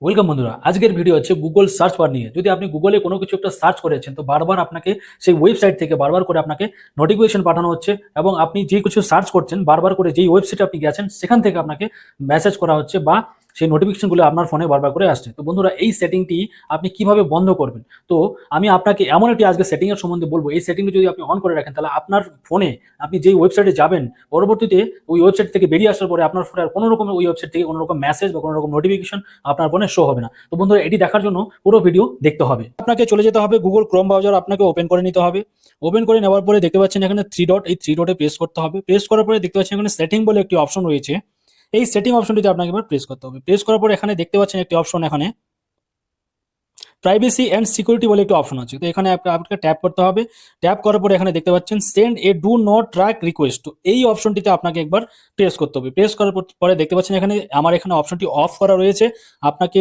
Welcome বন্ধুরা, আজকের video হচ্ছে গুগল সার্চ বার নিয়ে। যদি আপনি গুগলে কোনো কিছু একটা সার্চ করেছেন তো বারবার আপনাকে সেই ওয়েবসাইট থেকে বারবার করে আপনাকে নোটিফিকেশন পাঠানো হচ্ছে, এবং আপনি যে কিছু সার্চ করছেন বারবার করে যেই ওয়েবসাইটে আপনি গেছেন সেখান থেকে আপনাকে মেসেজ করা হচ্ছে বা সেই নোটিফিকেশনগুলো আপনার ফোনে বারবার করে আসছে। তো বন্ধুরা, এই সেটিংটি আপনি কিভাবে বন্ধ করবেন? তো আমি আপনাকে এমন একটি আজকে সেটিংয়ের সম্বন্ধে বলবো। এই সেটিংটি যদি আপনি অন করে রাখেন তাহলে আপনার ফোনে আপনি যেই ওয়েবসাইটে যাবেন, পরবর্তীতে ওই ওয়েবসাইট থেকে বেরিয়ে আসার পরে আপনার ফোনে আর কোনো রকম ওই ওয়েবসাইট থেকে কোনো রকম মেসেজ বা কোনো রকম নোটিফিকেশন আপনার ফোনে শো হবে না। তো বন্ধুরা, এটি দেখার জন্য পুরো ভিডিও দেখতে হবে। আপনাকে চলে যেতে হবে গুগল ক্রোম ব্রাউজার, আপনাকে ওপেন করে নিতে হবে। ওপেন করে নেওয়ার পরে দেখতে পাচ্ছেন এখানে থ্রি ডট, এই থ্রি ডটে প্রেস করতে হবে। প্রেস করার পরে দেখতে পাচ্ছেন এখানে সেটিং বলে একটি অপশন রয়েছে। এই সেটিং অপশনটিতে আপনাকে এবার প্রেস করতে হবে। প্রেস করার পরে এখানে দেখতে পাচ্ছেন একটি অপশন, এখানে প্রাইভেসি অ্যান্ড সিকিউরিটি বলে একটি অপশন আছে। তো এখানে আপনাকে ট্যাপ করতে হবে। ট্যাপ করার পরে এখানে দেখতে পাচ্ছেন send A do not track request. তো এই অপশনটিতে আপনাকে একবার প্রেস করতে হবে। প্রেস করার পরে দেখতে পাচ্ছেন এখানে আমার এখানে অপশনটি অফ করা রয়েছে। আপনাকে